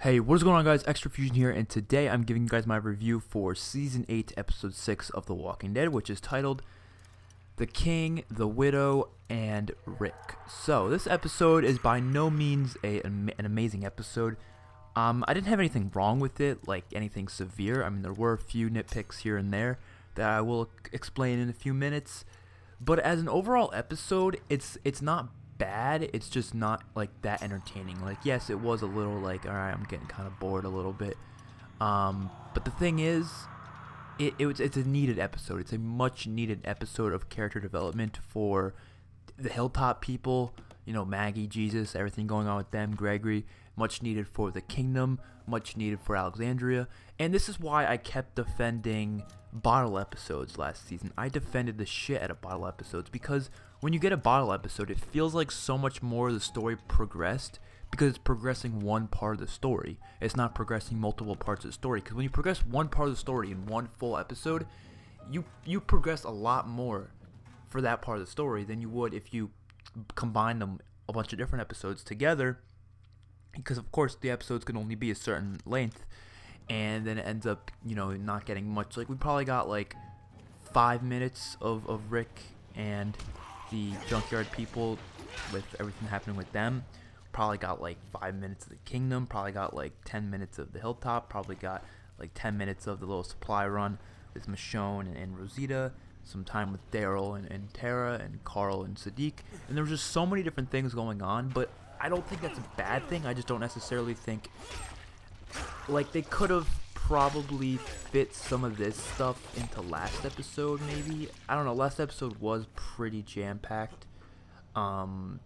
Hey, what is going on, guys? XpertFusion here, and today I'm giving you guys my review for Season 8, Episode 6 of The Walking Dead, which is titled The King, the Widow, and Rick. So, this episode is by no means an amazing episode. I didn't have anything wrong with it, like anything severe. I mean, there were a few nitpicks here and there that I will explain in a few minutes. But as an overall episode, it's not bad. It's just not like that entertaining. Like, yes, it was a little like, alright, I'm getting kind of bored a little bit. But the thing is, it's a needed episode. It's a much needed episode of character development for the Hilltop people. You know, Maggie, Jesus, everything going on with them, Gregory. Much needed for the Kingdom. Much needed for Alexandria. And this is why I kept defending bottle episodes last season. I defended the shit out of bottle episodes because when you get a bottle episode, it feels like so much more of the story progressed because it's progressing one part of the story. It's not progressing multiple parts of the story, because when you progress one part of the story in one full episode, you progress a lot more for that part of the story than you would if you combine them a bunch of different episodes together, because of course the episodes can only be a certain length, and then it ends up, you know, not getting much. Like, we probably got like 5 minutes of Rick and the junkyard people with everything happening with them. Probably got like 5 minutes of the Kingdom, probably got like 10 minutes of the Hilltop, probably got like 10 minutes of the little supply run with Michonne and Rosita, some time with Daryl and Tara and Carl and Sadiq. And there was just so many different things going on, but I don't think that's a bad thing. I just don't necessarily think, like, they could have probably fit some of this stuff into last episode, maybe. I don't know, last episode was pretty jam-packed, but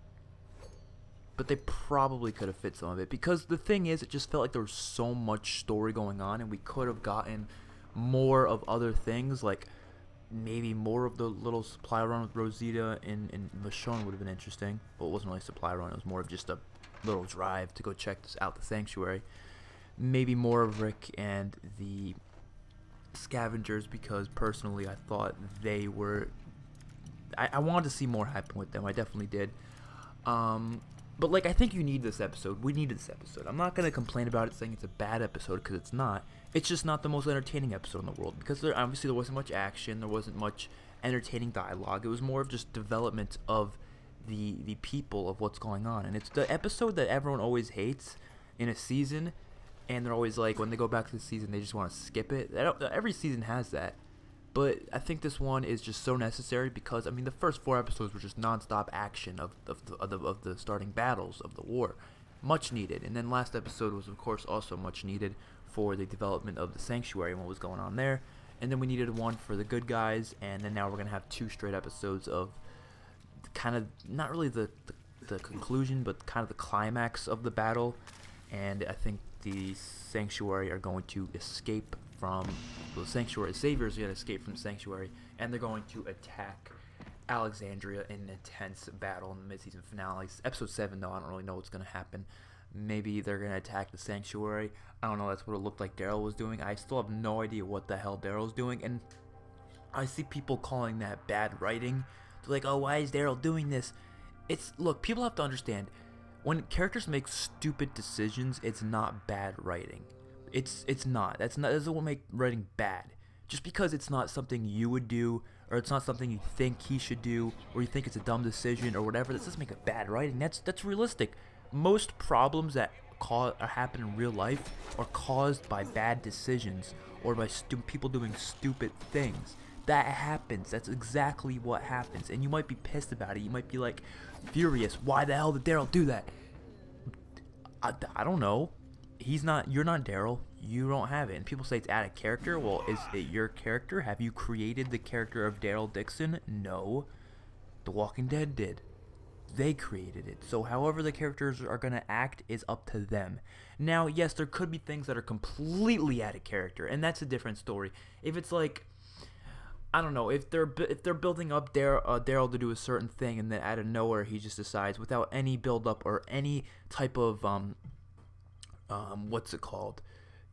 they probably could have fit some of it, because the thing is, it just felt like there was so much story going on, and we could have gotten more of other things, like maybe more of the little supply run with Rosita and Michonne would have been interesting. Well, it wasn't really a supply run, it was more of just a little drive to go check out the sanctuary. Maybe more of Rick and the scavengers, because personally I thought they were, I wanted to see more happen with them. I definitely did. But like, I think you need this episode. We needed this episode. I'm not going to complain about it saying it's a bad episode, because it's not. It's just not the most entertaining episode in the world, because there wasn't much action, there wasn't much entertaining dialogue. It was more of just development of the people, of what's going on. And it's the episode that everyone always hates in a season. And they're always like, when they go back to the season, they just want to skip it. Every season has that. But I think this one is just so necessary because, I mean, the first 4 episodes were just non-stop action of the starting battles of the war. Much needed. And then last episode was, of course, also much needed for the development of the sanctuary and what was going on there. And then we needed one for the good guys. And then now we're going to have 2 straight episodes of kind of, not really the conclusion, but kind of the climax of the battle. And I think the sanctuary are going to escape from the sanctuary. Saviors are going to escape from the sanctuary, and they're going to attack Alexandria in an intense battle in the mid-season finale. Episode 7, though, I don't really know what's going to happen. Maybe they're going to attack the sanctuary. I don't know. That's what it looked like Daryl was doing. I still have no idea what the hell Daryl's doing, and I see people calling that bad writing. They're like, oh, why is Daryl doing this? Look, people have to understand, when characters make stupid decisions, it's not bad writing. It's not. That doesn't make writing bad. Just because it's not something you would do, or it's not something you think he should do, or you think it's a dumb decision, or whatever, that doesn't make it bad writing. That's realistic. Most problems that happen in real life are caused by bad decisions, or by people doing stupid things. That happens. That's exactly what happens. And you might be pissed about it. You might be like furious. Why the hell did Daryl do that? I don't know. You're not Daryl. You don't have it. And people say it's out of character. Well, is it your character? Have you created the character of Daryl Dixon? No. The Walking Dead did. They created it. So however the characters are going to act is up to them. Now, yes, there could be things that are completely out of character, and that's a different story. If it's like, I don't know, if they're building up Daryl to do a certain thing, and then out of nowhere he just decides, without any build up or any type of what's it called,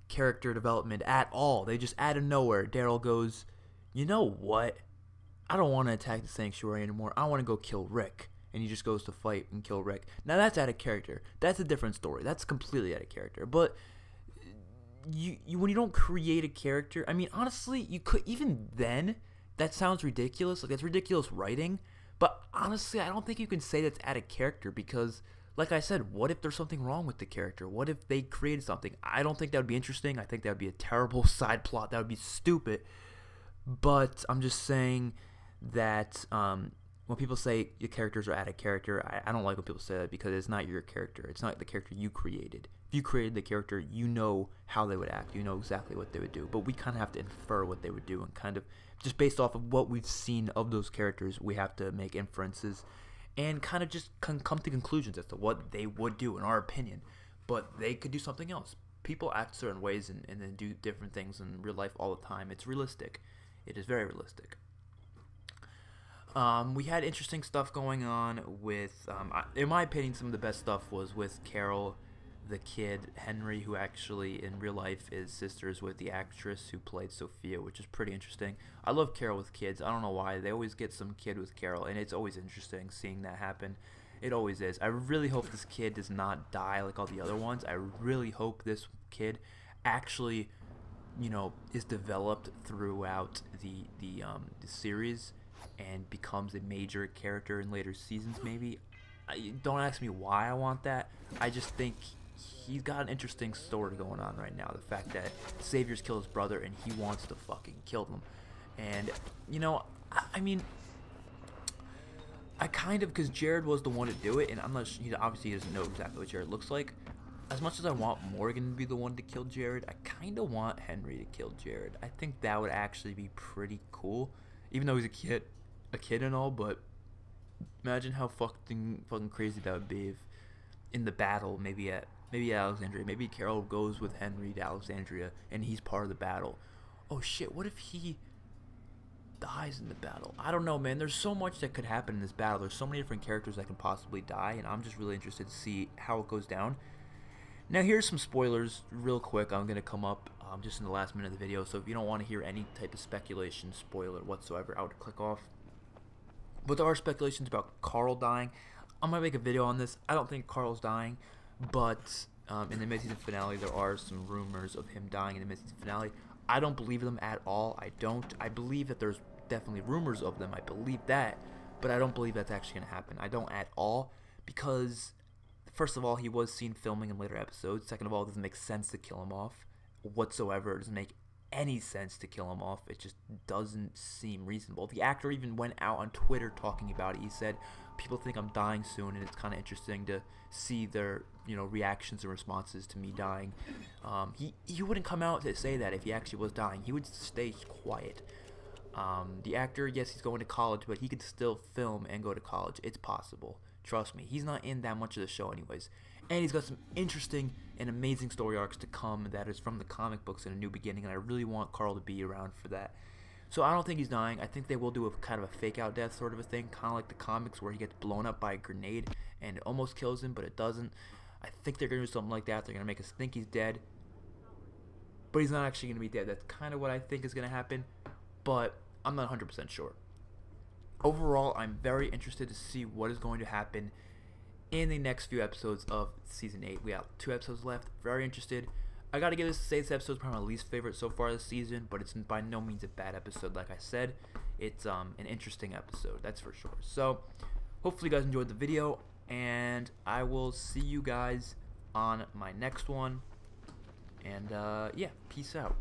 character development at all, they just out of nowhere, Daryl goes, you know what, I don't want to attack the sanctuary anymore, I want to go kill Rick. And he just goes to fight and kill Rick. Now that's out of character. That's a different story. That's completely out of character. But you when you don't create a character, I mean, honestly, you could, even then, that sounds ridiculous. Like, that's ridiculous writing. But honestly, I don't think you can say that's added character because, like I said, what if there's something wrong with the character? What if they created something? I don't think that would be interesting. I think that would be a terrible side plot. That would be stupid. But I'm just saying that when people say your characters are added character, I don't like when people say that because it's not your character. It's not the character you created. If you created the character, you know how they would act. You know exactly what they would do. But we kind of have to infer what they would do, and kind of just based off of what we've seen of those characters, we have to make inferences and kind of just come to conclusions as to what they would do in our opinion. But they could do something else. People act certain ways and then do different things in real life all the time. It's realistic. It is very realistic. We had interesting stuff going on with, in my opinion, some of the best stuff was with Carol, the kid, Henry, who actually in real life is sisters with the actress who played Sophia, which is pretty interesting. I love Carol with kids. I don't know why. They always get some kid with Carol, and it's always interesting seeing that happen. It always is. I really hope this kid does not die like all the other ones. I really hope this kid actually, you know, is developed throughout the series and becomes a major character in later seasons maybe. Don't ask me why I want that. I just think he's got an interesting story going on right now. The fact that Xavier's killed his brother and he wants to fucking kill them. And, you know, I mean, I kind of, because Jared was the one to do it, and I'm not, obviously he doesn't know exactly what Jared looks like. As much as I want Morgan to be the one to kill Jared, I kind of want Henry to kill Jared. I think that would actually be pretty cool, even though he's a kid and all. But imagine how fucking crazy that would be if in the battle, maybe at Alexandria, maybe Carol goes with Henry to Alexandria and he's part of the battle. Oh shit, what if he dies in the battle? I don't know, man. There's so much that could happen in this battle. There's so many different characters that can possibly die, and I'm just really interested to see how it goes down. Now here's some spoilers real quick. I'm gonna come up just in the last minute of the video, so if you don't want to hear any type of speculation, spoiler whatsoever, I would click off. But there are speculations about Carl dying. I'm gonna make a video on this. I don't think Carl's dying, but in the mid-season finale there are some rumors of him dying in the mid-season finale. I don't believe them at all. I don't. I believe that there's definitely rumors of them. I believe that, but I don't believe that's actually gonna happen. I don't at all, because first of all, he was seen filming in later episodes. Second of all, it doesn't make sense to kill him off whatsoever. It doesn't make any sense to kill him off. It just doesn't seem reasonable. The actor even went out on Twitter talking about it. He said, people think I'm dying soon, and it's kind of interesting to see their, you know, reactions and responses to me dying. He wouldn't come out to say that if he actually was dying. He would stay quiet. The actor, yes, he's going to college, but he could still film and go to college. It's possible. Trust me. He's not in that much of the show anyways. And he's got some interesting and amazing story arcs to come that is from the comic books in A New Beginning, and I really want Carl to be around for that. So I don't think he's dying. I think they will do a kind of a fake out death sort of a thing, kind of like the comics where he gets blown up by a grenade and it almost kills him, but it doesn't. I think they're going to do something like that. They're going to make us think he's dead, but he's not actually going to be dead. That's kind of what I think is going to happen, but I'm not 100% sure. Overall, I'm very interested to see what is going to happen in the next few episodes of Season 8. We have 2 episodes left. Very interested. I gotta say this episode is probably my least favorite so far this season, but it's by no means a bad episode. Like I said, it's an interesting episode, that's for sure. So, hopefully you guys enjoyed the video, and I will see you guys on my next one. And yeah, peace out.